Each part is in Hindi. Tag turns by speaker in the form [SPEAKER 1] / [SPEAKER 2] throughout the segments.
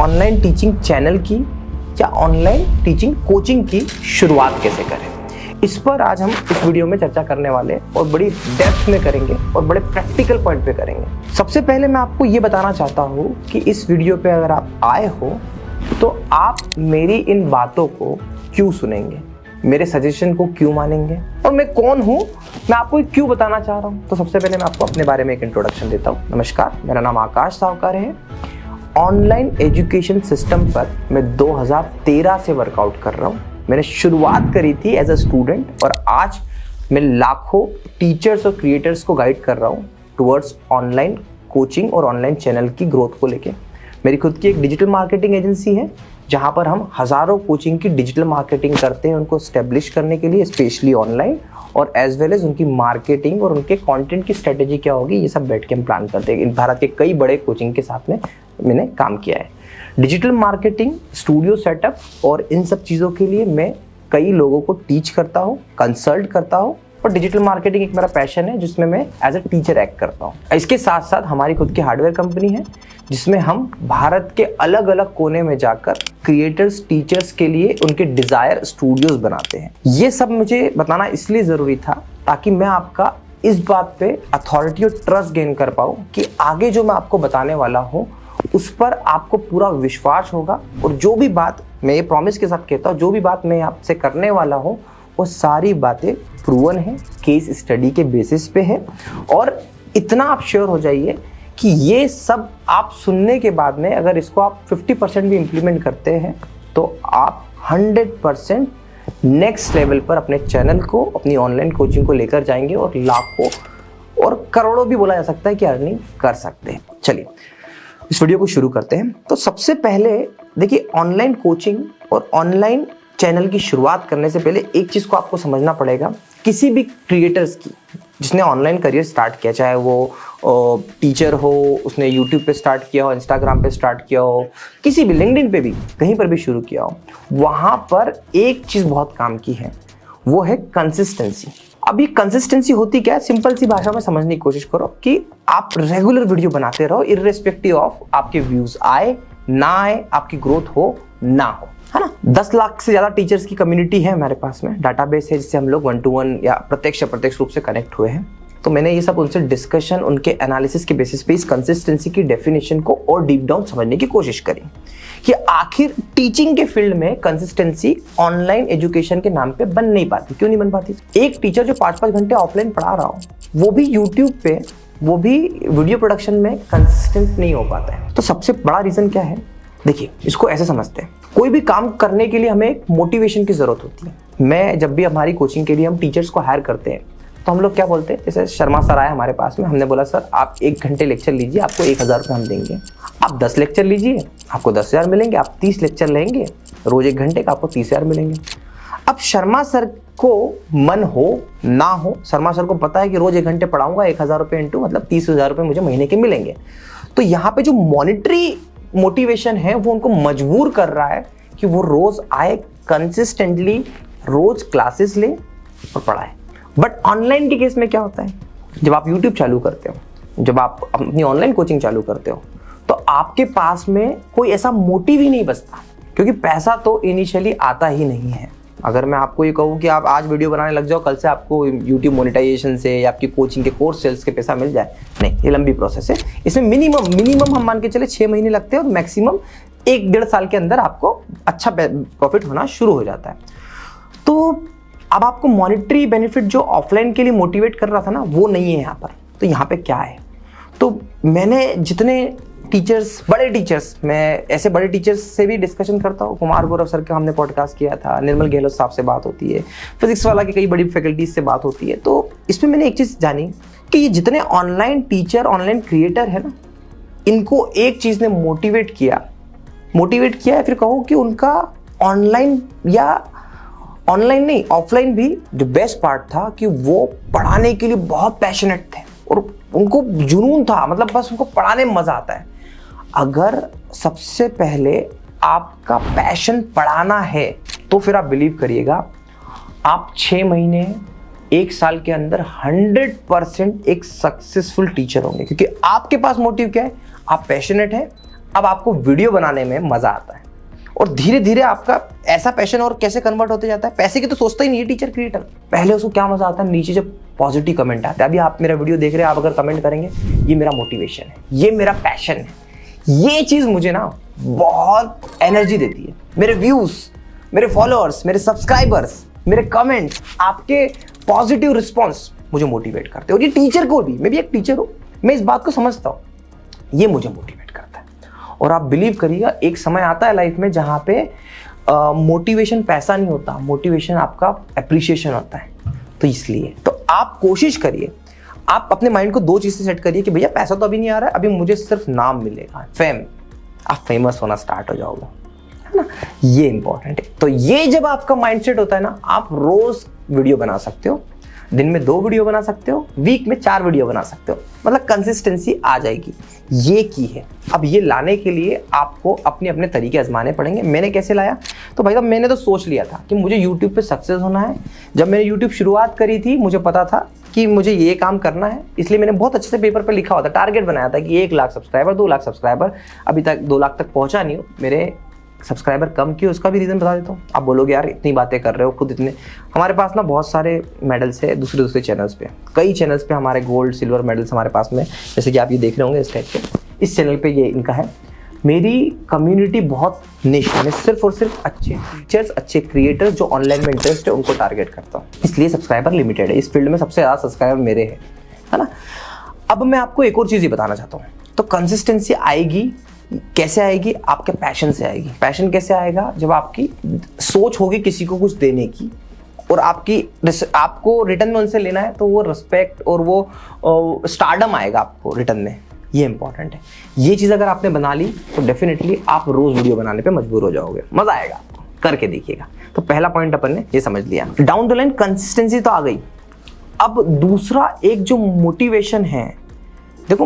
[SPEAKER 1] ऑनलाइन टीचिंग चैनल की या ऑनलाइन टीचिंग कोचिंग की शुरुआत कैसे करें, इस पर आज हम इस वीडियो में चर्चा करने वाले और बड़ी डेप्थ में करेंगे और बड़े प्रैक्टिकल पॉइंट पे करेंगे। सबसे पहले मैं आपको ये बताना चाहता हूँ कि इस वीडियो पे अगर आप आए हो तो आप मेरी इन बातों को क्यों सुनेंगे, मेरे सजेशन को क्यों मानेंगे और मैं कौन हूँ, मैं आपको क्यों बताना चाह रहा हूँ। तो सबसे पहले मैं आपको अपने बारे में एक इंट्रोडक्शन देता हूँ। नमस्कार, मेरा नाम आकाश सावकार है। ऑनलाइन एजुकेशन सिस्टम पर मैं 2013 से वर्कआउट कर रहा हूँ। मैंने शुरुआत करी थी एज अ स्टूडेंट और आज मैं लाखों टीचर्स और क्रिएटर्स को गाइड कर रहा हूँ टुवर्ड्स ऑनलाइन कोचिंग और ऑनलाइन चैनल की ग्रोथ को लेके। मेरी खुद की एक डिजिटल मार्केटिंग एजेंसी है जहाँ पर हम हज़ारों कोचिंग की डिजिटल मार्केटिंग करते हैं उनको स्टेब्लिश करने के लिए, स्पेशली ऑनलाइन, और एज वेल एज उनकी मार्केटिंग और उनके कंटेंट की स्ट्रेटेजी क्या होगी ये सब बैठ के हम प्लान करते हैं। भारत के कई बड़े कोचिंग के साथ में मैंने काम किया है। डिजिटल मार्केटिंग, स्टूडियो सेटअप और इन सब चीज़ों के लिए मैं कई लोगों को टीच करता हूँ, कंसल्ट करता हूँ और डिजिटल मार्केटिंग एक मेरा पैशन है जिसमें मैं एज अ टीचर एक्ट करता हूँ। इसके साथ साथ हमारी खुद की हार्डवेयर कंपनी है जिसमें हम भारत के अलग अलग कोने में जाकर क्रिएटर्स, टीचर्स के लिए उनके डिज़ायर स्टूडियोज बनाते हैं। ये सब मुझे बताना इसलिए ज़रूरी था ताकि मैं आपका इस बात पे अथॉरिटी और ट्रस्ट गेन कर पाऊँ कि आगे जो मैं आपको बताने वाला हूँ उस पर आपको पूरा विश्वास होगा और जो भी बात मैं ये प्रॉमिस के साथ कहता हूँ, जो भी बात मैं आपसे करने वाला हूँ वो सारी बातें प्रूवन है, केस स्टडी के बेसिस पे है। और इतना आप श्योर हो जाइए कि ये सब आप सुनने के बाद में अगर इसको आप 50% भी इम्प्लीमेंट करते हैं तो आप 100% नेक्स्ट लेवल पर अपने चैनल को, अपनी ऑनलाइन कोचिंग को लेकर जाएंगे और लाखों और करोड़ों भी बोला जा सकता है कि अर्निंग कर सकते हैं। चलिए इस वीडियो को शुरू करते हैं। तो सबसे पहले देखिए, ऑनलाइन कोचिंग और ऑनलाइन चैनल की शुरुआत करने से पहले एक चीज़ को आपको समझना पड़ेगा। किसी भी क्रिएटर्स की जिसने ऑनलाइन करियर स्टार्ट किया, चाहे वो टीचर हो, उसने यूट्यूब पे स्टार्ट किया हो, इंस्टाग्राम पे स्टार्ट किया हो, किसी भी लिंक्डइन पे भी कहीं पर भी शुरू किया हो, वहाँ पर एक चीज़ बहुत काम की है, वो है कंसिस्टेंसी। अब ये कंसिस्टेंसी होती क्या है, सिंपल सी भाषा में समझने की कोशिश करो कि आप रेगुलर वीडियो बनाते रहो इर्रेस्पेक्टिव ऑफ आपके व्यूज आए ना आए, आपकी ग्रोथ हो ना हो, है ना। 10 लाख से ज़्यादा टीचर्स की कम्युनिटी है हमारे पास में, डाटाबेस है जिससे हम लोग 1-to-1 या प्रत्यक्ष रूप से कनेक्ट हुए हैं। तो मैंने ये सब उनसे डिस्कशन, उनके एनालिसिस के बेसिस पे इस कंसिस्टेंसी की डेफिनेशन को और डीप डाउन समझने की कोशिश करी कि आखिर टीचिंग के फील्ड में कंसिस्टेंसी ऑनलाइन एजुकेशन के नाम पे बन नहीं पाती। क्यों नहीं बन पाती? एक टीचर जो 5-5 घंटे ऑफलाइन पढ़ा रहा हो, वो भी यूट्यूब पे, वो भी वीडियो प्रोडक्शन में कंसिस्टेंट नहीं हो पाता है। तो सबसे बड़ा रीजन क्या है? देखिए, इसको ऐसे समझते हैं, कोई भी काम करने के लिए हमें एक मोटिवेशन की जरूरत होती है। मैं जब भी हमारी कोचिंग के लिए हम टीचर्स को हायर करते हैं तो हम लोग क्या बोलते हैं, जैसे शर्मा सर आए हमारे पास में, हमने बोला सर आप 1 घंटे लेक्चर लीजिए, आपको 1000 रुपये हम देंगे। आप 10 लेक्चर लीजिए, आपको 10,000 मिलेंगे। आप 30 लेक्चर लेंगे रोज 1 घंटे का, आपको 30,000 मिलेंगे। अब शर्मा सर को मन हो ना हो, शर्मा सर को पता है कि रोज 1 घंटे पढ़ाऊंगा, 1000 रुपये इंटू मतलब 30,000 रुपये मुझे महीने के मिलेंगे। तो यहाँ पे जो मॉनिटरी मोटिवेशन है वो उनको मजबूर कर रहा है कि वो रोज आए, कंसिस्टेंटली रोज क्लासेस ले और पढ़ाए। बट ऑनलाइन के केस में क्या होता है, जब आप यूट्यूब चालू करते हो, जब आप अपनी ऑनलाइन कोचिंग चालू करते हो तो आपके पास में कोई ऐसा मोटिव ही नहीं बचता, क्योंकि पैसा तो इनिशियली आता ही नहीं है। अगर मैं आपको ये कहूँ कि आप आज वीडियो बनाने लग जाओ, कल से आपको यूट्यूब मोनेटाइजेशन से या आपकी कोचिंग के कोर्स सेल्स के पैसा मिल जाए, नहीं, ये लंबी प्रोसेस है। इसमें मिनिमम हम मान के चले 6 महीने लगते हैं और मैक्सिमम 1-1.5 साल के अंदर आपको अच्छा प्रॉफिट होना शुरू हो जाता है। तो अब आपको मॉनिटरी बेनिफिट जो ऑफलाइन के लिए मोटिवेट कर रहा था ना, वो नहीं है यहाँ पर। तो यहाँ पे क्या है, तो मैंने जितने टीचर्स, बड़े टीचर्स, मैं ऐसे बड़े टीचर्स से भी डिस्कशन करता हूँ। कुमार गौरव सर का हमने पॉडकास्ट किया था, निर्मल गहलोत साहब से बात होती है, फिजिक्स वाला की कई बड़ी फैकल्टीज से बात होती है। तो इसमें मैंने एक चीज़ जानी कि ये जितने ऑनलाइन टीचर, ऑनलाइन क्रिएटर है ना, इनको एक चीज़ ने मोटिवेट किया या फिर कहो कि उनका ऑनलाइन या ऑनलाइन नहीं, ऑफलाइन भी जो बेस्ट पार्ट था कि वो पढ़ाने के लिए बहुत पैशनेट थे और उनको जुनून था, मतलब बस उनको पढ़ाने में मजा आता है। अगर सबसे पहले आपका पैशन पढ़ाना है तो फिर आप बिलीव करिएगा, आप 6 महीने, 1 साल के अंदर 100% एक सक्सेसफुल टीचर होंगे, क्योंकि आपके पास मोटिव क्या है, आप पैशनेट हैं, अब आपको वीडियो बनाने में मजा आता है और धीरे धीरे आपका ऐसा पैशन और कैसे कन्वर्ट होते जाता है। पैसे की तो सोचता ही नहीं है टीचर क्रिएटर, पहले उसको क्या मजा आता है, नीचे जब पॉजिटिव कमेंट आता है। अभी आप मेरा वीडियो देख रहे हैं, आप अगर कमेंट करेंगे ये मेरा मोटिवेशन है, ये मेरा पैशन है, ये चीज मुझे ना बहुत एनर्जी देती है। मेरे व्यूज, मेरे फॉलोअर्स, मेरे सब्सक्राइबर्स, मेरे कमेंट्स, आपके पॉजिटिव रिस्पॉन्स मुझे मोटिवेट करते हैं। और ये टीचर को भी, मैं भी एक टीचर हूं, मैं इस बात को समझता हूं, ये मुझे मोटिवेट करता है। और आप बिलीव करिएगा, एक समय आता है लाइफ में जहां पे मोटिवेशन पैसा नहीं होता, मोटिवेशन आपका अप्रिशिएशन होता है। तो इसलिए तो आप कोशिश करिए, आप अपने माइंड को दो चीज से सेट करिए कि भैया पैसा तो अभी नहीं आ रहा है, अभी मुझे सिर्फ नाम मिलेगा, फेम। आप फेमस होना स्टार्ट हो जाओगे, है ना, ये इंपॉर्टेंट है। तो ये जब आपका माइंडसेट होता है ना, आप रोज वीडियो बना सकते हो, दिन में 2 वीडियो बना सकते हो, वीक में 4 वीडियो बना सकते हो, मतलब कंसिस्टेंसी आ जाएगी। ये की है। अब ये लाने के लिए आपको अपने अपने तरीके आजमाने पड़ेंगे। मैंने कैसे लाया, तो भाई साहब मैंने तो सोच लिया था कि मुझे YouTube पे सक्सेस होना है। जब मैंने YouTube शुरुआत करी थी, मुझे पता था कि मुझे ये काम करना है, इसलिए मैंने बहुत अच्छे से पेपर पे लिखा हुआ था, टारगेट बनाया था कि 1 लाख सब्सक्राइबर, 2 लाख सब्सक्राइबर। अभी तक 2 लाख तक पहुंचा नहीं हूँ, मेरे सब्सक्राइबर कम किए, उसका भी रीज़न बता देता हूँ। आप बोलोगे यार इतनी बातें कर रहे हो, खुद इतने, हमारे पास ना बहुत सारे मेडल्स है दूसरे दूसरे चैनल्स पे, कई चैनल्स पे हमारे गोल्ड सिल्वर मेडल्स हमारे पास में, जैसे कि आप ये देख रहे होंगे इस टाइप के। इस चैनल पे ये इनका है। मेरी कम्युनिटी बहुत निश है, मैं सिर्फ और सिर्फ अच्छे टीचर्स, अच्छे क्रिएटर्स जो ऑनलाइन में इंटरेस्ट है उनको टारगेट करता हूँ, इसलिए सब्सक्राइबर लिमिटेड है। इस फील्ड में सबसे ज़्यादा सब्सक्राइबर मेरे हैं, है ना। अब मैं आपको एक और चीज़ ही बताना चाहता हूँ। तो कंसिस्टेंसी आएगी, कैसे आएगी, आपके पैशन से आएगी। पैशन कैसे आएगा, जब आपकी सोच होगी किसी को कुछ देने की और आपको रिटर्न में उनसे लेना है, तो वो रिस्पेक्ट और वो स्टारडम आएगा आपको रिटर्न में। ये इंपॉर्टेंट है। ये चीज़ अगर आपने बना ली तो डेफिनेटली आप रोज वीडियो बनाने पे मजबूर हो जाओगे, मजा आएगा आपको, करके देखिएगा। तो पहला पॉइंट अपन ने ये समझ लिया। डाउन द लाइन कंसिस्टेंसी तो आ गई। अब दूसरा एक जो मोटिवेशन है, देखो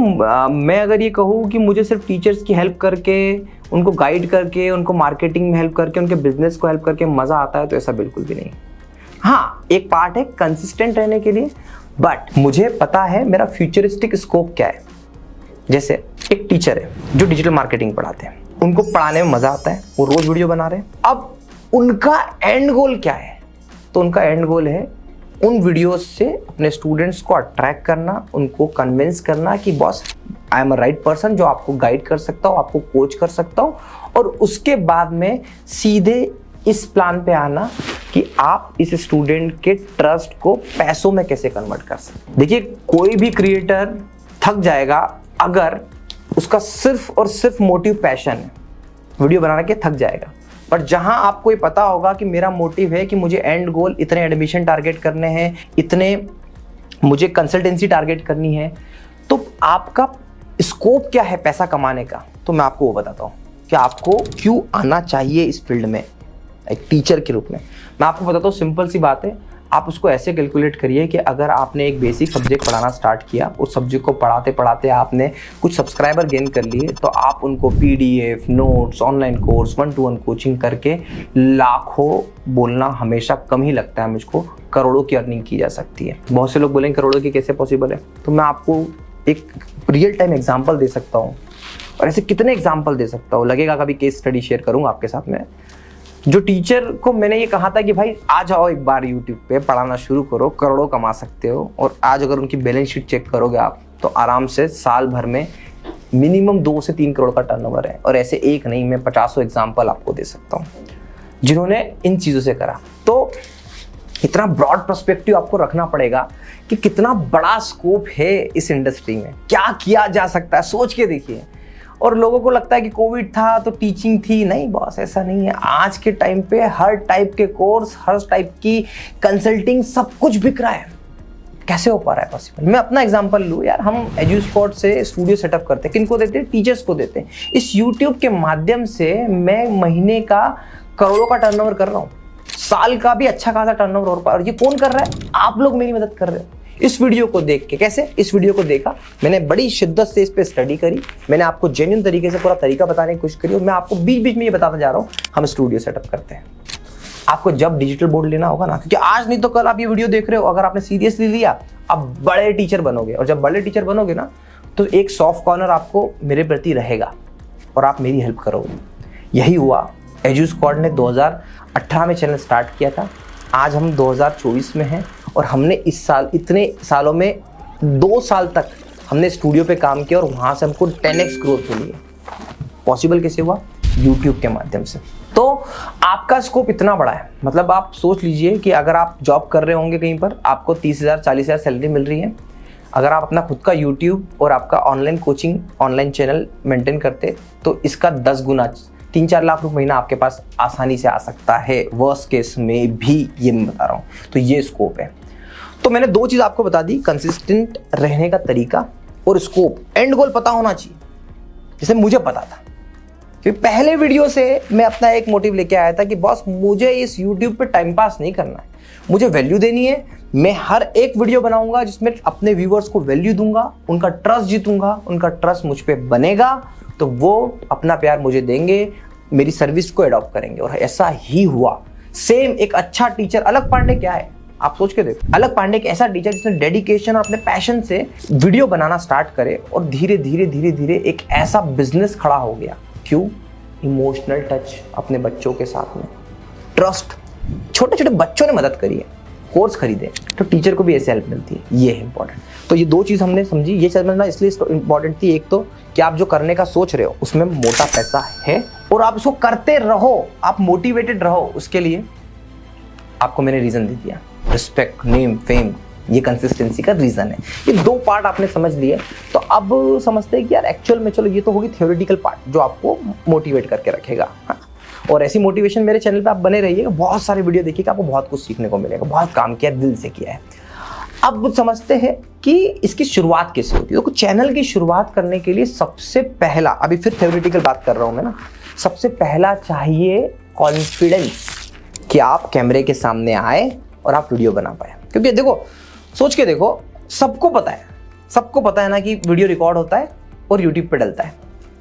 [SPEAKER 1] मैं अगर ये कहूँ कि मुझे सिर्फ टीचर्स की हेल्प करके, उनको गाइड करके, उनको मार्केटिंग में हेल्प करके, उनके बिजनेस को हेल्प करके मज़ा आता है, तो ऐसा बिल्कुल भी नहीं। हाँ, एक पार्ट है कंसिस्टेंट रहने के लिए, बट मुझे पता है मेरा फ्यूचरिस्टिक स्कोप क्या है। जैसे एक टीचर है जो डिजिटल मार्केटिंग पढ़ाते हैं, उनको पढ़ाने में मज़ा आता है, वो रोज़ वीडियो बना रहे हैं। अब उनका एंड गोल क्या है, तो उनका एंड गोल है उन वीडियोस से अपने स्टूडेंट्स को अट्रैक्ट करना, उनको कन्विंस करना कि boss I am a right person जो आपको गाइड कर सकता हूँ, आपको कोच कर सकता हूँ। और उसके बाद में सीधे इस प्लान पे आना कि आप इस स्टूडेंट के ट्रस्ट को पैसों में कैसे कन्वर्ट कर सकते। देखिए, कोई भी क्रिएटर थक जाएगा अगर उसका सिर्फ और सिर्फ मोटिव पैशन है, वीडियो बनाने के थक जाएगा। पर जहां आपको ये पता होगा कि मेरा मोटिव है कि मुझे एंड गोल इतने एडमिशन टारगेट करने हैं, इतने मुझे कंसल्टेंसी टारगेट करनी है, तो आपका स्कोप क्या है पैसा कमाने का, तो मैं आपको वो बताता हूँ कि आपको क्यों आना चाहिए इस फील्ड में एक टीचर के रूप में। मैं आपको बताता हूँ, सिंपल सी बात है। आप उसको ऐसे कैलकुलेट करिए कि अगर आपने एक बेसिक सब्जेक्ट पढ़ाना स्टार्ट किया, उस सब्जेक्ट को पढ़ाते पढ़ाते आपने कुछ सब्सक्राइबर गेन कर लिए, तो आप उनको PDF, notes, online course, 1-to-1 coaching करके लाखों, बोलना हमेशा कम ही लगता है मुझको, करोड़ों की अर्निंग की जा सकती है। बहुत से लोग बोलेंगे करोड़ों की कैसे पॉसिबल है, तो मैं आपको एक रियल टाइम एग्जाम्पल दे सकता हूँ, और ऐसे कितने एग्जाम्पल दे सकता हूँ, लगेगा कभी केस स्टडी शेयर करूँगा आपके साथ में। जो टीचर को मैंने ये कहा था कि भाई आ जाओ एक बार YouTube पे पढ़ाना शुरू करो, करोड़ों कमा सकते हो, और आज अगर उनकी बैलेंस शीट चेक करोगे आप, तो आराम से साल भर में मिनिमम 2 से 3 करोड़ का टर्नओवर है। और ऐसे एक नहीं, मैं 50 एग्जाम्पल आपको दे सकता हूँ जिन्होंने इन चीज़ों से करा। तो इतना ब्रॉड पर्सपेक्टिव आपको रखना पड़ेगा कि कितना बड़ा स्कोप है इस इंडस्ट्री में, क्या किया जा सकता है, सोच के देखिए। और लोगों को लगता है कि कोविड था तो टीचिंग थी, नहीं बॉस, ऐसा नहीं है। आज के टाइम पे हर टाइप के कोर्स, हर टाइप की कंसल्टिंग, सब कुछ बिक रहा है। कैसे हो पा रहा है पॉसिबल? मैं अपना एग्जांपल लूँ यार, हम एजुस्पॉट से स्टूडियो सेटअप करते हैं, किनको देते हैं? टीचर्स को देते हैं। इस यूट्यूब के माध्यम से मैं महीने का करोड़ों का टर्नओवर कर रहा हूँ, साल का भी अच्छा खासा टर्नओवर हो पा रहा है। और ये कौन कर रहा है? आप लोग मेरी मदद कर रहे हो इस वीडियो को देख के। कैसे? इस वीडियो को देखा मैंने, बड़ी शिद्दत से इस पे स्टडी करी, मैंने आपको जेन्युइन तरीके से पूरा तरीका बताने की कोशिश करी, और मैं आपको बीच बीच में ये बताता जा रहा हूँ हम स्टूडियो सेटअप करते हैं। आपको जब डिजिटल बोर्ड लेना होगा ना, क्योंकि आज नहीं तो कल आप ये वीडियो देख रहे हो, अगर आपने सीरियसली लिया, अब बड़े टीचर बनोगे। और जब बड़े टीचर बनोगे ना, तो एक सॉफ्ट कॉर्नर आपको मेरे प्रति रहेगा, और आप मेरी हेल्प करोगे। यही हुआ। एजू स्क्वाड ने 2018 में चैनल स्टार्ट किया था, आज हम 2024 में हैं और हमने इस साल, इतने सालों में 2 साल तक हमने स्टूडियो पे काम किया और वहाँ से हमको 10x ग्रोथ मिली है। पॉसिबल कैसे हुआ? यूट्यूब के माध्यम से। तो आपका स्कोप इतना बड़ा है, मतलब आप सोच लीजिए कि अगर आप जॉब कर रहे होंगे कहीं पर, आपको 30,000 40,000 सैलरी मिल रही है, अगर आप अपना खुद का यूट्यूब और आपका online coaching, online channel maintain करते तो इसका 10 गुना 3-4 लाख रुपए महीना आपके पास आसानी से आ सकता है, वर्स्ट केस में भी, ये मैं बता रहा हूँ। तो ये स्कोप है। तो मैंने 2 चीज़ आपको बता दी, कंसिस्टेंट रहने का तरीका और स्कोप। एंड गोल पता होना चाहिए, जैसे मुझे पता था, क्योंकि पहले वीडियो से मैं अपना एक मोटिव लेके आया था कि बॉस मुझे इस YouTube पे टाइम पास नहीं करना है, मुझे वैल्यू देनी है। मैं हर एक वीडियो बनाऊंगा जिसमें अपने व्यूअर्स को वैल्यू दूंगा, उनका ट्रस्ट जीतूंगा, उनका ट्रस्ट मुझ पे बनेगा तो वो अपना प्यार मुझे देंगे, मेरी सर्विस को अडॉप्ट करेंगे। और ऐसा ही हुआ। सेम एक अच्छा टीचर, अलग पांडे क्या है आप सोच के देखो। अलग पांडे एक ऐसा टीचर जिसने डेडिकेशन और अपने पैशन से वीडियो बनाना स्टार्ट करे और धीरे धीरे धीरे धीरे एक ऐसा बिजनेस खड़ा हो गया। क्यों? इमोशनल टच अपने बच्चों के साथ में, ट्रस्ट, छोटे छोटे बच्चों ने मदद करी है, कोर्स खरीदे तो टीचर को भी ऐसे हेल्प मिलती है। ये है इंपॉर्टेंट। तो ये 2 चीज़ हमने समझी, ये समझना इसलिए इंपॉर्टेंट थी। एक तो कि आप जो करने का सोच रहे हो उसमें मोटा पैसा है और आप इसको करते रहो, आप मोटिवेटेड रहो, उसके लिए आपको मैंने रीजन दे दिया। रिस्पेक्ट, नेम, फेम, ये कंसिस्टेंसी का रीजन है। ये 2 पार्ट आपने समझ लिए। तो अब समझते हैं कि यार एक्चुअल में, चलो ये तो होगी थ्योरेटिकल पार्ट जो आपको मोटिवेट करके रखेगा। हाँ? और ऐसी मोटिवेशन मेरे चैनल पे आप बने रहिएगा, बहुत सारे वीडियो देखिएगा, आपको बहुत कुछ सीखने को मिलेगा। बहुत काम किया, दिल से किया है। अब समझते हैं कि इसकी शुरुआत कैसे होती है। तो चैनल की शुरुआत करने के लिए सबसे पहला, अभी फिर थ्योरेटिकल बात कर रहा हूं मैं ना, सबसे पहला चाहिए कॉन्फिडेंस, कि आप कैमरे के सामने आए और आप वीडियो बना पाए। क्योंकि देखो, सोच के देखो, सबको पता है ना कि वीडियो रिकॉर्ड होता है और यूट्यूब पे डलता है।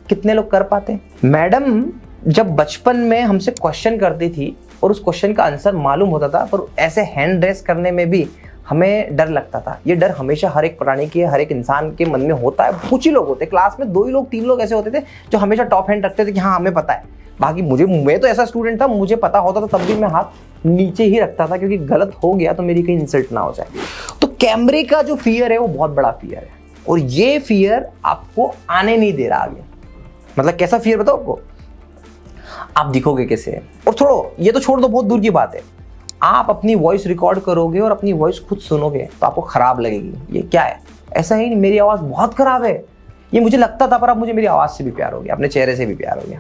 [SPEAKER 1] कितने लोग कर पाते हैं? मैडम जब बचपन में हमसे क्वेश्चन करती थी और उस क्वेश्चन का आंसर मालूम होता था, पर ऐसे हैंड रेस करने में भी हमें डर लगता था। ये डर हमेशा हर एक प्राणी के, हर एक इंसान के मन में होता है। कुछ ही लोग होते, क्लास में 2 ही लोग 3 लोग ऐसे होते थे जो हमेशा टॉप हैंड रखते थे कि हाँ हमें पता है। बाकी मैं तो ऐसा स्टूडेंट था, मुझे पता होता तो तब भी मैं हाथ नीचे ही रखता था, क्योंकि गलत हो गया तो मेरी कहीं इंसल्ट ना हो जाए। तो कैमरे का जो फियर है वो बहुत बड़ा फियर है, और ये फियर आपको आने नहीं दे रहा आगे। मतलब कैसा फियर बताओ आपको? आप दिखोगे कैसे? और छोड़ो, ये तो छोड़ दो, बहुत दूर की बात है। आप अपनी वॉइस रिकॉर्ड करोगे और अपनी वॉइस खुद सुनोगे तो आपको खराब लगेगी। ये क्या है? ऐसा ही नहीं, मेरी आवाज़ बहुत खराब है, ये मुझे लगता था, पर अब मुझे मेरी आवाज़ से भी प्यार हो गया, अपने चेहरे से भी प्यार हो गया।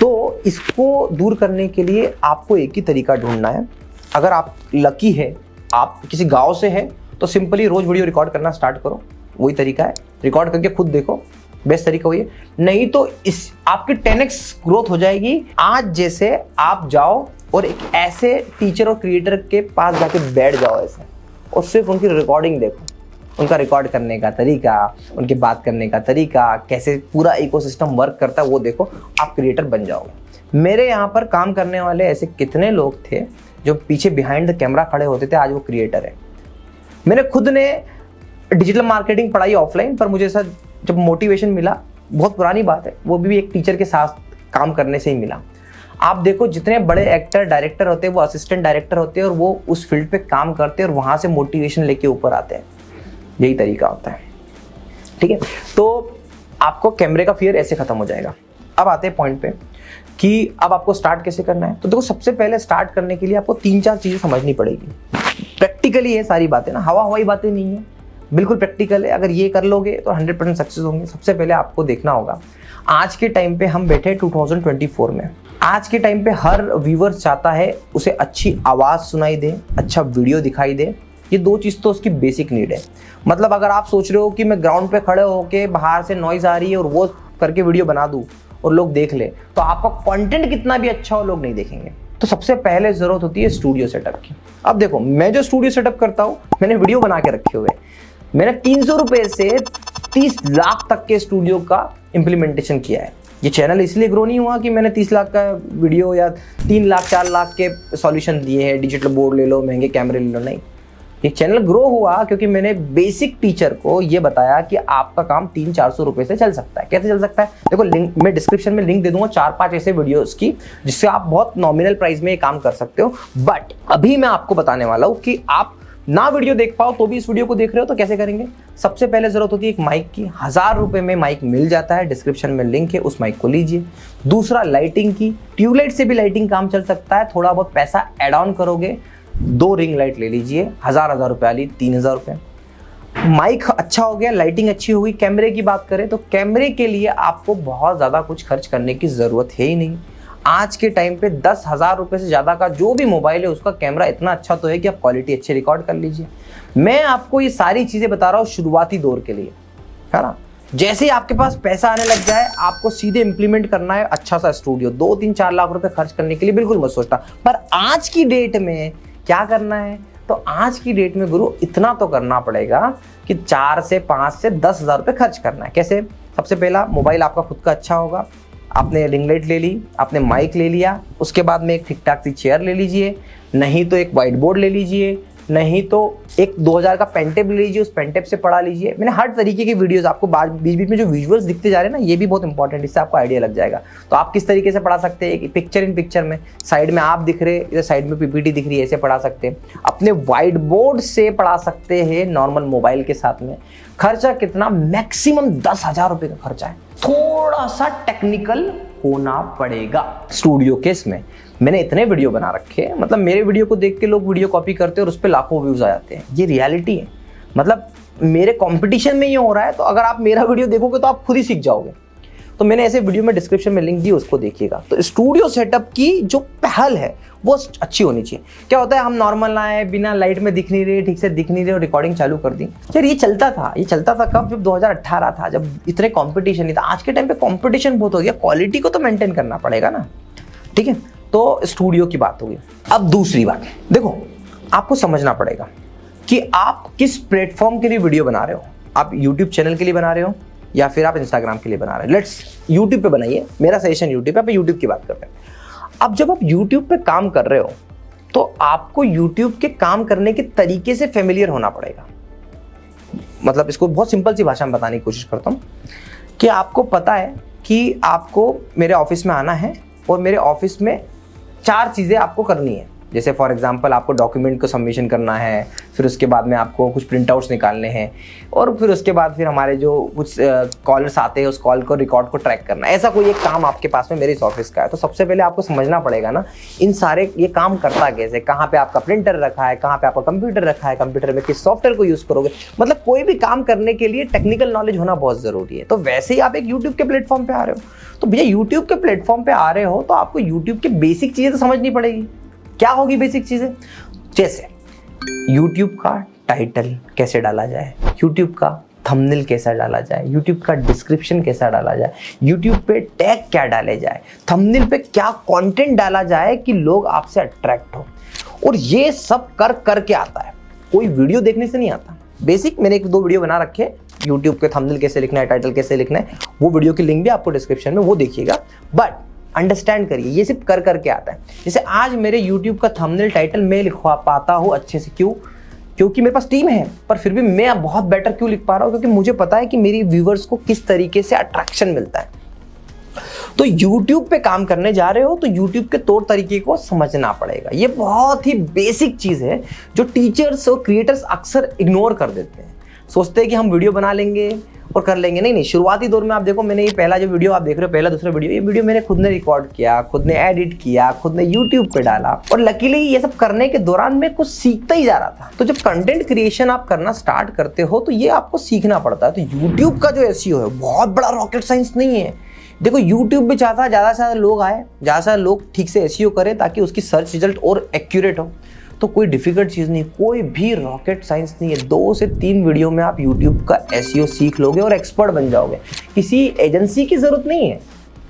[SPEAKER 1] तो इसको दूर करने के लिए आपको एक ही तरीका ढूंढना है। अगर आप लकी है, आप किसी गांव से है, तो सिंपली रोज वीडियो रिकॉर्ड करना स्टार्ट करो। वही तरीका है, रिकॉर्ड करके खुद देखो, बेस्ट तरीका वही है। नहीं तो इस आपकी 10x ग्रोथ हो जाएगी। आज जैसे आप जाओ और एक ऐसे टीचर और क्रिएटर के पास जाके बैठ जाओ ऐसे, और सिर्फ उनकी रिकॉर्डिंग देखो, उनका रिकॉर्ड करने का तरीका, उनके बात करने का तरीका, कैसे पूरा इकोसिस्टम वर्क करता है वो देखो, आप क्रिएटर बन जाओगे। मेरे यहाँ पर काम करने वाले ऐसे कितने लोग थे जो पीछे बिहाइंड द कैमरा खड़े होते थे, आज वो क्रिएटर है। मैंने खुद ने डिजिटल मार्केटिंग पढ़ाई ऑफलाइन, पर मुझे ऐसा जब मोटिवेशन मिला, बहुत पुरानी बात है, वो भी एक टीचर के साथ काम करने से ही मिला। आप देखो, जितने बड़े एक्टर डायरेक्टर होते हैं वो असिस्टेंट डायरेक्टर होते हैं और वो उस फील्ड पे काम करते हैं और वहाँ से मोटिवेशन लेके ऊपर आते हैं। यही तरीका होता है, ठीक है। तो आपको कैमरे का फियर ऐसे खत्म हो जाएगा। अब आते हैं पॉइंट पे कि अब आपको स्टार्ट कैसे करना है। तो देखो, सबसे पहले स्टार्ट करने के लिए आपको 3-4 चीज़ें समझनी पड़ेगी। प्रैक्टिकली ये सारी बातें ना, हवा हवाई बातें नहीं है, बिल्कुल प्रैक्टिकल है। अगर ये कर लोगे तो 100% सक्सेस होंगे। सबसे पहले आपको देखना होगा, आज के टाइम पे हम बैठे 2024 में। आज के टाइम पे हर व्यूअर चाहता है उसे अच्छी आवाज़ सुनाई दे, अच्छा वीडियो दिखाई दे। ये 2 चीज़ तो उसकी बेसिक नीड है। मतलब अगर आप सोच रहे हो कि मैं ग्राउंड पे खड़े होके बाहर से नॉइज़ आ रही है और वो करके वीडियो बना दूँ और लोग देख ले, तो आपका कंटेंट कितना भी अच्छा हो, लोग नहीं देखेंगे। तो सबसे पहले ज़रूरत होती है स्टूडियो सेटअप की। अब देखो, मैं जो स्टूडियो सेटअप करता हूँ, मैंने वीडियो बना के रखे हुए। मैंने 300 रुपये से 30 लाख तक के स्टूडियो का इम्प्लीमेंटेशन किया है। ये चैनल इसलिए ग्रो नहीं हुआ कि मैंने 30 लाख का वीडियो या 3 लाख 4 लाख के सॉल्यूशन दिए हैं, डिजिटल बोर्ड ले लो, महंगे कैमरे ले लो, नहीं। ये चैनल ग्रो हुआ क्योंकि मैंने बेसिक टीचर को ये बताया कि आपका काम 300-400 रुपए से चल सकता है। कैसे चल सकता है? देखो, लिंक मैं डिस्क्रिप्शन में लिंक दे दूंगा 4-5 ऐसे वीडियोस की जिससे आप बहुत नॉमिनल प्राइस में ये काम कर सकते हो। बट अभी मैं आपको बताने वाला हूँ कि आप ना वीडियो देख पाओ तो भी इस वीडियो को देख रहे हो तो कैसे करेंगे। सबसे पहले जरूरत होती है एक माइक की। 1000 रुपए में माइक मिल जाता है, डिस्क्रिप्शन में लिंक है, उस माइक को लीजिए। दूसरा, लाइटिंग की। ट्यूबलाइट से भी लाइटिंग काम चल सकता है, थोड़ा बहुत पैसा एड ऑन करोगे। 2 रिंग लाइट ले लीजिए, 1000 रुपए वाली, 3000 रुपए। माइक अच्छा हो गया, लाइटिंग अच्छी होगी। कैमरे की बात करें तो कैमरे के लिए आपको बहुत ज़्यादा कुछ खर्च करने की ज़रूरत है ही नहीं। आज के टाइम पे 10,000 रुपए से ज़्यादा का जो भी मोबाइल है उसका कैमरा इतना अच्छा तो है कि आप क्वालिटी अच्छी रिकॉर्ड कर लीजिए। मैं आपको ये सारी चीज़ें बता रहा हूँ शुरुआती दौर के लिए, है ना। जैसे ही आपके पास पैसा आने लग जाए आपको सीधे इम्प्लीमेंट करना है अच्छा सा स्टूडियो। 2-3-4 लाख रुपए खर्च करने के लिए बिल्कुल मत सोचता। पर आज की डेट में क्या करना है? तो आज की डेट में गुरु इतना तो करना पड़ेगा कि 4 से 5 से 10,000 रुपए खर्च करना है। कैसे? सबसे पहला, मोबाइल आपका खुद का अच्छा होगा। आपने रिंग लाइट ले ली, आपने माइक ले लिया, उसके बाद में एक ठीक ठाक सी चेयर ले लीजिए, नहीं तो एक वाइट बोर्ड ले लीजिए, नहीं तो एक 2000 का पेंटेप ले लीजिए, उस पेंटेप से पढ़ा लीजिए। मैंने हर तरीके की वीडियोस आपको बीच बीच में जो विजुअल्स दिखते जा रहे हैं ना, ये भी बहुत इंपॉर्टेंट, इससे आपको आइडिया लग जाएगा। तो आप किस तरीके से पढ़ा सकते हैं, एक पिक्चर इन पिक्चर में, साइड में आप दिख रहे, इधर साइड में पीपीटी दिख रही है, ऐसे पढ़ा सकते हैं। अपने वाइट बोर्ड से पढ़ा सकते हैं नॉर्मल मोबाइल के साथ में। खर्चा कितना? मैक्सिमम 10,000 रुपए का खर्चा है। थोड़ा सा टेक्निकल होना पड़ेगा। स्टूडियो के इसमें मैंने इतने वीडियो बना रखे हैं, मतलब मेरे वीडियो को देख के लोग वीडियो कॉपी करते हैं और उस पर लाखों व्यूज आ जाते हैं। ये रियलिटी है, मतलब मेरे कंपटीशन में ये हो रहा है। तो अगर आप मेरा वीडियो देखोगे तो आप खुद ही सीख जाओगे। तो मैंने ऐसे वीडियो में डिस्क्रिप्शन में लिंक दी, उसको देखिएगा। तो स्टूडियो सेटअप की जो पहल है वो अच्छी होनी चाहिए। क्या होता है, हम नॉर्मल आए, बिना लाइट में दिख नहीं रहे, ठीक से दिख नहीं रहे और रिकॉर्डिंग चालू कर दी। यार ये चलता था कब? जब 2018 था, जब इतने कंपटीशन नहीं था। आज के टाइम पे कंपटीशन बहुत हो गया, क्वालिटी को तो मेंटेन करना पड़ेगा ना, ठीक है। तो स्टूडियो की बात होगी। अब दूसरी बात, देखो आपको समझना पड़ेगा कि आप किस प्लेटफॉर्म के लिए वीडियो बना रहे हो। आप यूट्यूब चैनल के लिए बना रहे हो या फिर आप इंस्टाग्राम के लिए बना रहे हो। लेट्स यूट्यूब पे बनाइए, मेरा सजेशन यूट्यूब पे। यूट्यूब की बात करते हैं। अब जब आप यूट्यूब पे काम कर रहे हो तो आपको यूट्यूब के काम करने के तरीके से फेमिलियर होना पड़ेगा। मतलब इसको बहुत सिंपल सी भाषा में बताने की कोशिश करता हूँ कि आपको पता है कि आपको मेरे ऑफिस में आना है और मेरे ऑफिस में 4 चीज़ें आपको करनी है। जैसे फॉर एग्जांपल आपको डॉक्यूमेंट को सबमिशन करना है, फिर उसके बाद में आपको कुछ प्रिंट आउट्स निकालने हैं, और फिर उसके बाद फिर हमारे जो कुछ कॉलर्स आते हैं उस कॉल को रिकॉर्ड को ट्रैक करना। ऐसा कोई एक काम आपके पास में मेरे इस ऑफिस का है। तो सबसे पहले आपको समझना पड़ेगा ना इन सारे ये काम करता कैसे, कहाँ पे आपका प्रिंटर रखा है, कहाँ पे आपका कंप्यूटर रखा है, कंप्यूटर में किस सॉफ्टवेयर को यूज़ करोगे। मतलब कोई भी काम करने के लिए टेक्निकल नॉलेज होना बहुत ज़रूरी है। तो वैसे ही आप एक यूट्यूब के प्लेटफॉर्म पर आ रहे हो, तो भैया यूट्यूब के प्लेटफॉर्म पर आ रहे हो तो आपको यूट्यूब की बेसिक चीज़ें तो समझनी पड़ेगी। क्या होगी बेसिक चीजें? जैसे YouTube का टाइटल कैसे डाला जाए, YouTube का थंबनेल कैसा डाला जाए, YouTube का डिस्क्रिप्शन कैसा डाला जाए, YouTube पे टैग क्या डाले जाए, थंबनेल पे क्या कंटेंट डाला जाए कि लोग आपसे अट्रैक्ट हो। और ये सब कर के आता है, कोई वीडियो देखने से नहीं आता। बेसिक मैंने 1-2 वीडियो बना रखे YouTube के थंबनेल कैसे लिखना है, टाइटल कैसे लिखना है, वो वीडियो की लिंक भी आपको डिस्क्रिप्शन में, वो देखिएगा। बट अंडरस्टैंड करिए, ये सिर्फ कर आता है। जैसे आज मेरे YouTube का थंबनेल टाइटल मैं लिखवा पाता हूँ अच्छे से, क्यों? क्योंकि मेरे पास टीम है, पर फिर भी मैं बहुत बेटर क्यों लिख पा रहा हूँ? क्योंकि मुझे पता है कि मेरी व्यूवर्स को किस तरीके से अट्रैक्शन मिलता है। तो YouTube पे काम करने जा रहे हो तो YouTube के तौर तरीके को समझना पड़ेगा। ये बहुत ही बेसिक चीज़ है जो टीचर्स और क्रिएटर्स अक्सर इग्नोर कर देते हैं। सोचते हैं कि हम वीडियो बना लेंगे और कर लेंगे। नहीं, शुरुआती दौर में आप देखो, मैंने ये पहला जो वीडियो आप देख रहे हो, पहला दूसरा वीडियो, ये वीडियो मैंने खुद ने रिकॉर्ड किया, खुद ने एडिट किया, खुद ने यूट्यूब पे डाला। और लकीली ये सब करने के दौरान मैं कुछ सीखता ही जा रहा था। तो जब कंटेंट क्रिएशन आप करना स्टार्ट करते हो तो ये आपको सीखना पड़ता है। तो यूट्यूब का जो एसईओ है बहुत बड़ा रॉकेट साइंस नहीं है। देखो यूट्यूब पे चाहता है ज़्यादा से ज़्यादा लोग आए, ज़्यादा से ज़्यादा लोग ठीक से एसईओ करें ताकि उसकी सर्च रिजल्ट और एक्यूरेट हो। तो कोई डिफिकल्ट चीज़ नहीं, कोई भी रॉकेट साइंस नहीं है। 2 से 3 वीडियो में आप यूट्यूब का एसईओ सीख लोगे और एक्सपर्ट बन जाओगे। किसी एजेंसी की ज़रूरत नहीं है।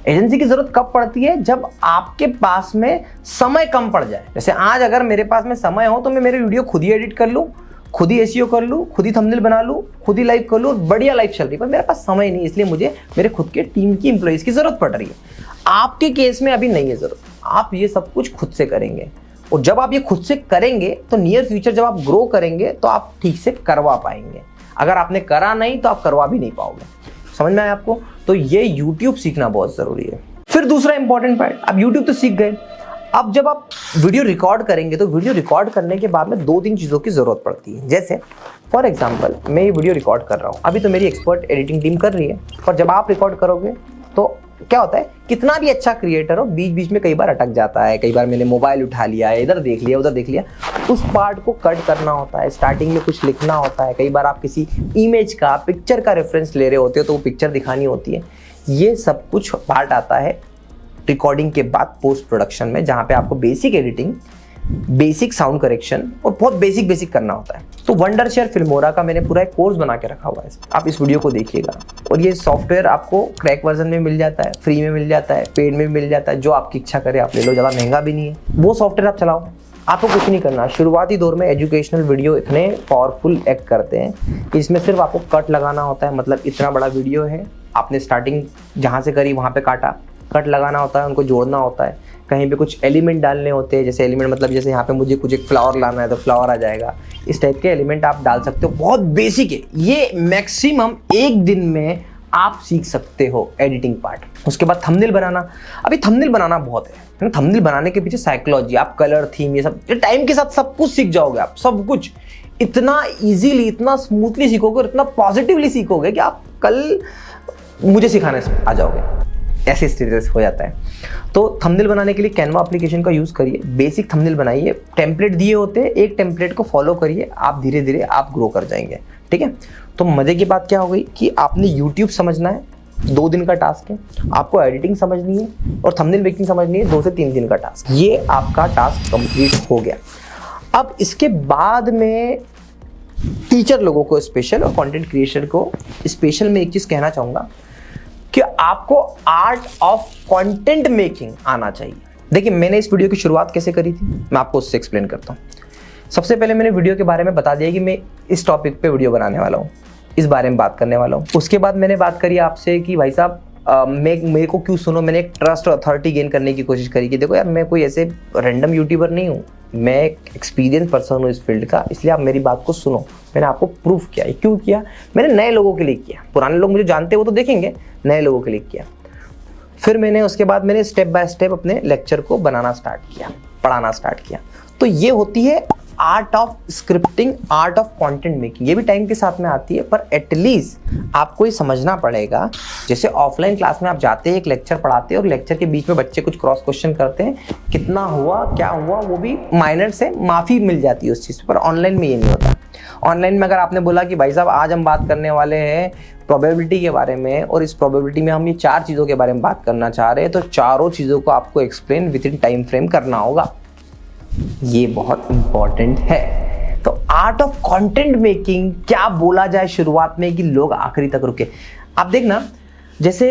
[SPEAKER 1] एजेंसी की ज़रूरत कब पड़ती है? जब आपके पास में समय कम पड़ जाए। जैसे आज अगर मेरे पास में समय हो तो मैं मेरे वीडियो खुद ही एडिट कर लूँ, खुद ही एसईओ कर लूँ, खुद ही थंबनेल बना लूँ, खुद ही लाइव कर लूँ, बढ़िया लाइव चल रही है। पर मेरे पास समय नहीं, इसलिए मुझे मेरे खुद के टीम की एम्प्लॉइज़ की ज़रूरत पड़ रही है। आपके केस में अभी नहीं है ज़रूरत, आप ये सब कुछ खुद से करेंगे। और जब आप ये खुद से करेंगे तो नियर फ्यूचर जब आप ग्रो करेंगे तो आप ठीक से करवा पाएंगे। अगर आपने करा नहीं तो आप करवा भी नहीं पाओगे। समझ में आया आपको? तो ये YouTube सीखना बहुत जरूरी है। फिर दूसरा इंपॉर्टेंट पार्ट, आप YouTube तो सीख गए, अब जब आप वीडियो रिकॉर्ड करेंगे तो वीडियो रिकॉर्ड करने के बाद में 2-3 चीज़ों की ज़रूरत पड़ती है। जैसे फॉर एग्जांपल मैं ये वीडियो रिकॉर्ड कर रहा हूँ, अभी तो मेरी एक्सपर्ट एडिटिंग टीम कर रही है, और जब आप रिकॉर्ड करोगे तो क्या होता है, कितना भी अच्छा क्रिएटर हो बीच बीच में कई बार अटक जाता है, कई बार मैंने मोबाइल उठा लिया है, इधर देख लिया उधर देख लिया, उस पार्ट को कट करना होता है, स्टार्टिंग में कुछ लिखना होता है, कई बार आप किसी इमेज का पिक्चर का रेफरेंस ले रहे होते हो तो वो पिक्चर दिखानी होती है। ये सब कुछ पार्ट आता है रिकॉर्डिंग के बाद पोस्ट प्रोडक्शन में, जहाँ पे आपको basic editing, basic sound correction और बहुत बेसिक करना होता है। तो वंडरशेयर फिल्मोरा का मैंने पूरा एक कोर्स बना के रखा हुआ है, आप इस वीडियो को देखिएगा। और ये सॉफ्टवेयर आपको क्रैक वर्जन में मिल जाता है, फ्री में मिल जाता है, पेड में मिल जाता है, जो आपकी इच्छा करे आप ले लो, ज़्यादा महंगा भी नहीं है। वो सॉफ्टवेयर आप चलाओ, आपको कुछ नहीं करना। शुरुआती दौर में एजुकेशनल वीडियो इतने पावरफुल एक्ट करते हैं, इसमें सिर्फ आपको कट लगाना होता है। मतलब इतना बड़ा वीडियो है, आपने स्टार्टिंग जहाँ से करी वहाँ पे काटा, कट लगाना होता है, उनको जोड़ना होता है, कहीं पे कुछ एलिमेंट डालने होते हैं। जैसे एलिमेंट मतलब जैसे यहाँ पे मुझे कुछ एक फ्लावर लाना है तो फ्लावर आ जाएगा, इस टाइप के एलिमेंट आप डाल सकते हो। बहुत बेसिक है ये, मैक्सिमम 1 दिन में आप सीख सकते हो एडिटिंग पार्ट। उसके बाद थंबनेल बनाना, अभी थंबनेल बनाना बहुत है, थंबनेल बनाने के पीछे साइकोलॉजी, आप कलर थीम ये सब टाइम के साथ सब कुछ सीख जाओगे। आप सब कुछ इतना ईजीली, इतना स्मूथली सीखोगे और इतना पॉजिटिवली सीखोगे कि आप कल मुझे सिखाने आ जाओगे, ऐसे स्टेटस हो जाता है। तो थंबनेल बनाने के लिए कैनवा एप्लीकेशन का यूज़ करिए, बेसिक थंबनेल बनाइए, टेम्पलेट दिए होते हैं, एक टेम्पलेट को फॉलो करिए, आप धीरे धीरे आप ग्रो कर जाएंगे। ठीक है, तो मज़े की बात क्या हो गई कि आपने यूट्यूब समझना है, 2 दिन का टास्क है, आपको एडिटिंग समझनी है और थंबनेल मेकिंग समझनी है, 2 से 3 दिन का टास्क। ये आपका टास्क कंप्लीट हो गया। अब इसके बाद में टीचर लोगों को स्पेशल और कंटेंट क्रिएटर को स्पेशल में एक चीज़ कहना चाहूँगा कि आपको आर्ट ऑफ कंटेंट मेकिंग आना चाहिए। देखिए मैंने इस वीडियो की शुरुआत कैसे करी थी, मैं आपको उससे एक्सप्लेन करता हूँ। सबसे पहले मैंने वीडियो के बारे में बता दिया कि मैं इस टॉपिक पे वीडियो बनाने वाला हूँ, इस बारे में बात करने वाला हूँ। उसके बाद मैंने बात करी आपसे कि भाई साहब मेरे को क्यों सुनो। मैंने एक ट्रस्ट और अथॉरिटी गेन करने की कोशिश करी कि देखो यार मैं कोई ऐसे रैंडम यूट्यूबर नहीं हूँ, मैं एक एक्सपीरियंस पर्सन हूँ इस फील्ड का, इसलिए आप मेरी बात को सुनो। मैंने आपको प्रूफ किया। क्यों किया? मैंने नए लोगों के लिए किया, पुराने लोग मुझे जानते वो तो देखेंगे, नए लोगों के लिए किया। फिर मैंने उसके बाद मैंने स्टेप बाय स्टेप अपने लेक्चर को बनाना स्टार्ट किया, पढ़ाना स्टार्ट किया। तो ये होती है art of scripting, art of content making. ये भी टाइम के साथ में आती है, पर एटलीस्ट आपको ये समझना पड़ेगा। जैसे ऑफलाइन क्लास में आप जाते हैं, एक लेक्चर पढ़ाते हैं और लेक्चर के बीच में बच्चे कुछ क्रॉस क्वेश्चन करते हैं, कितना हुआ क्या हुआ वो भी माइनर से माफ़ी मिल जाती है उस चीज़ पर। ऑनलाइन में ये नहीं होता। ऑनलाइन में अगर आपने बोला कि भाई साहब आज हम बात करने वाले हैं प्रोबेबिलिटी के बारे में, और इस प्रोबेबिलिटी में हम ये 4 चीज़ों के बारे में बात करना चाह रहे हैं, तो चारों चीज़ों को आपको explain with in time frame करना होगा। ये बहुत इंपॉर्टेंट है। तो आर्ट ऑफ कंटेंट मेकिंग क्या बोला जाए शुरुआत में कि लोग आखिरी तक रुके। आप देखना, जैसे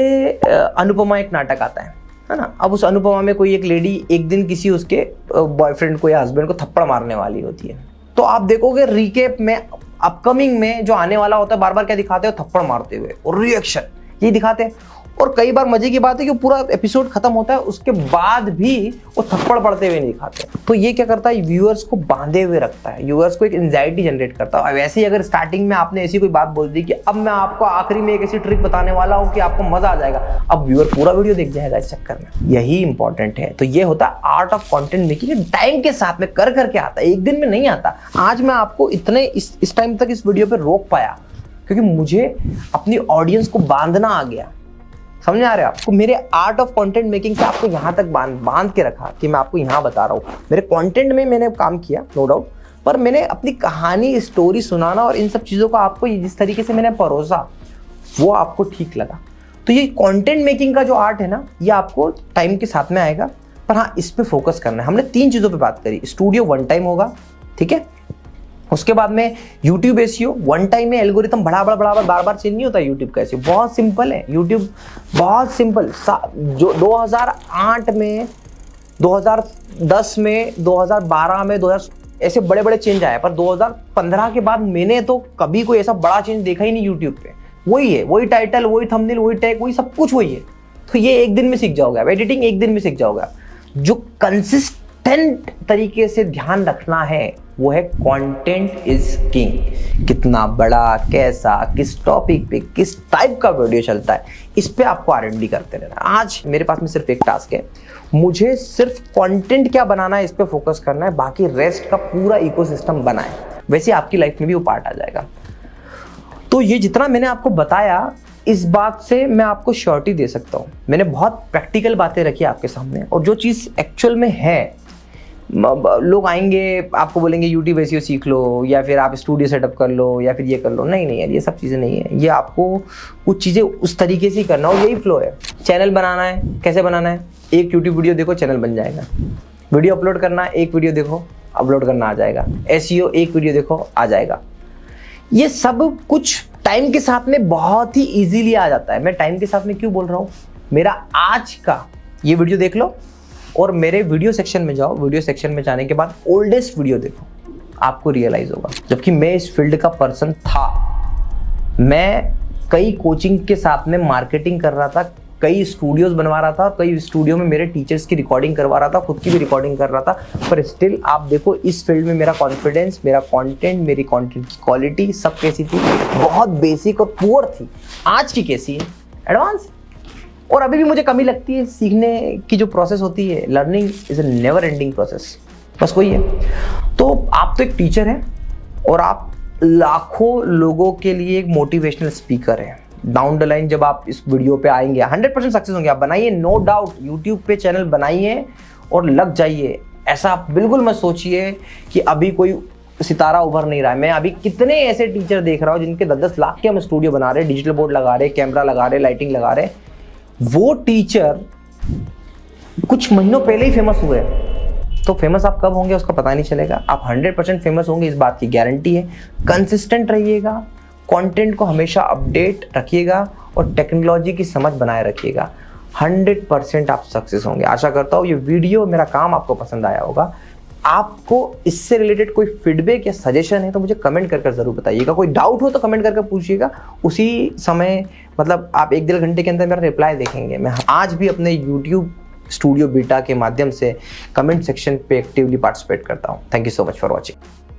[SPEAKER 1] अनुपमा एक नाटक आता है ना। अब उस अनुपमा में कोई एक लेडी एक दिन किसी उसके बॉयफ्रेंड को या हस्बैंड को थप्पड़ मारने वाली होती है, तो आप देखोगे रिकेप में अपकमिंग में जो आने वाला होता है बार बार क्या दिखाते हो, थप्पड़ मारते हुए और रिएक्शन ये दिखाते हैं। और कई बार मजे की बात है कि पूरा एपिसोड खत्म होता है उसके बाद भी वो थप्पड़ पड़ते हुए नहीं दिखाते। तो ये क्या करता है, व्यूअर्स को बांधे हुए रखता है, व्यूअर्स को एक एंजाइटी जनरेट करता है। वैसे ही अगर स्टार्टिंग में आपने ऐसी कोई बात बोल दी कि अब मैं आपको आखिरी में एक ऐसी ट्रिक बताने वाला हूँ कि आपको मजा आ जाएगा, अब व्यूअर पूरा वीडियो देख जाएगा इस चक्कर में। यही इंपॉर्टेंट है। तो ये होता है art of content making, time के साथ में कर करके आता है, एक दिन में नहीं आता। आज मैं आपको इतने इस टाइम तक इस वीडियो पे रोक पाया क्योंकि मुझे अपनी ऑडियंस को बांधना आ गया। समझ आ रहा है आपको? मेरे आर्ट ऑफ कंटेंट मेकिंग से आपको यहाँ तक बांध के रखा कि मैं आपको यहाँ बता रहा हूँ। मेरे कंटेंट में मैंने काम किया नो डाउट, पर मैंने अपनी कहानी, स्टोरी सुनाना और इन सब चीज़ों को आपको जिस तरीके से मैंने परोसा वो आपको ठीक लगा। तो ये कंटेंट मेकिंग का जो आर्ट है ना, ये आपको टाइम के साथ में आएगा, पर हाँ इस पर फोकस करना है। हमने 3 चीज़ों पर बात करी। स्टूडियो 1 टाइम होगा, ठीक है। उसके बाद में YouTube SEO 1 टाइम में। एल्गोरिथम बार बार चेंज नहीं होता यूट्यूब का। SEO बहुत सिंपल है, यूट्यूब बहुत सिंपल। जो 2008 में, 2010 में, 2012 में, 2000 ऐसे बड़े बड़े चेंज आए, पर 2015 के बाद मैंने तो कभी कोई ऐसा बड़ा चेंज देखा ही नहीं यूट्यूब पे। वही है, वही टाइटल, वही थंबनेल, वही टैग, वही सब कुछ वही है। तो ये एक दिन में सीख जाओगे आप। एडिटिंग एक दिन में सीख जाओगे आप। जो कंसिस्टेंट कंसिस्टेंट तरीके से ध्यान रखना है वो है कंटेंट इज किंग। कितना बड़ा, कैसा, किस टॉपिक पे, किस टाइप का वीडियो चलता है, इस पे आपको R&D करते रहना। आज मेरे पास में सिर्फ एक टास्क है, मुझे सिर्फ कंटेंट क्या बनाना है इस पे फोकस करना है, बाकी रेस्ट का पूरा इकोसिस्टम बनाएं, वैसे आपकी लाइफ में भी वो पार्ट आ जाएगा। तो ये जितना मैंने आपको बताया, इस बात से मैं आपको श्योरिटी दे सकता हूँ, मैंने बहुत प्रैक्टिकल बातें रखी आपके सामने, और जो चीज़ एक्चुअल में है, लोग आएंगे आपको बोलेंगे यूट्यूब एसईओ सीख लो, या फिर आप स्टूडियो सेटअप कर लो, या फिर ये कर लो। नहीं यार, ये सब चीज़ें नहीं है। ये आपको कुछ चीज़ें उस तरीके से करना हो, यही फ्लो है। चैनल बनाना है, कैसे बनाना है? एक यूट्यूब वीडियो देखो, चैनल बन जाएगा। वीडियो अपलोड करना है, एक वीडियो देखो, अपलोड करना आ जाएगा। एसईओ एक वीडियो देखो, आ जाएगा। ये सब कुछ टाइम के साथ में बहुत ही इजीली आ जाता है। मैं टाइम के साथ में क्यों बोल रहा हूँ? मेरा आज का ये वीडियो देख लो और मेरे वीडियो सेक्शन में जाओ, वीडियो सेक्शन में जाने के बाद ओल्डेस्ट वीडियो देखो, आपको रियलाइज होगा। जबकि मैं इस फील्ड का पर्सन था, मैं कई कोचिंग के साथ में मार्केटिंग कर रहा था, कई स्टूडियोज बनवा रहा था, कई स्टूडियो में मेरे टीचर्स की रिकॉर्डिंग करवा रहा था, खुद की भी रिकॉर्डिंग कर रहा था। पर स्टिल आप देखो, इस फील्ड में मेरा कॉन्फिडेंस, मेरा कंटेंट, मेरी कंटेंट की क्वालिटी सब कैसी थी? बहुत बेसिक और पुअर थी। आज की कैसी है? एडवांस। और अभी भी मुझे कमी लगती है। सीखने की जो प्रोसेस होती है, learning is a never ending process, बस वही है। तो आप तो एक टीचर हैं और आप लाखों लोगों के लिए एक मोटिवेशनल स्पीकर हैं। डाउन द लाइन जब आप इस वीडियो पे आएंगे, 100% सक्सेस होंगे। आप बनाइए, नो डाउट, यूट्यूब पे चैनल बनाइए और लग जाइए। ऐसा बिल्कुल मत सोचिए कि अभी कोई सितारा उभर नहीं रहा है। मैं अभी कितने ऐसे टीचर देख रहा हूँ जिनके 10-10 लाख के हम स्टूडियो बना रहे हैं, डिजिटल बोर्ड लगा रहे, कैमरा लगा रहे, लाइटिंग लगा रहे। वो टीचर कुछ महीनों पहले ही फेमस हुए। तो फेमस आप कब होंगे उसका पता नहीं चलेगा। आप 100% फेमस होंगे, इस बात की गारंटी है। कंसिस्टेंट रहिएगा, कंटेंट को हमेशा अपडेट रखिएगा और टेक्नोलॉजी की समझ बनाए रखिएगा। 100% आप सक्सेस होंगे। आशा करता हूँ ये वीडियो, मेरा काम आपको पसंद आया होगा। आपको इससे रिलेटेड कोई फीडबैक या सजेशन है तो मुझे कमेंट करके ज़रूर बताइएगा। कोई डाउट हो तो कमेंट करके पूछिएगा, उसी समय मतलब आप 1-1.5 घंटे के अंदर मेरा रिप्लाई देखेंगे। मैं आज भी अपने यूट्यूब स्टूडियो बीटा के माध्यम से कमेंट सेक्शन पे एक्टिवली पार्टिसिपेट करता हूँ। Thank you so much for watching.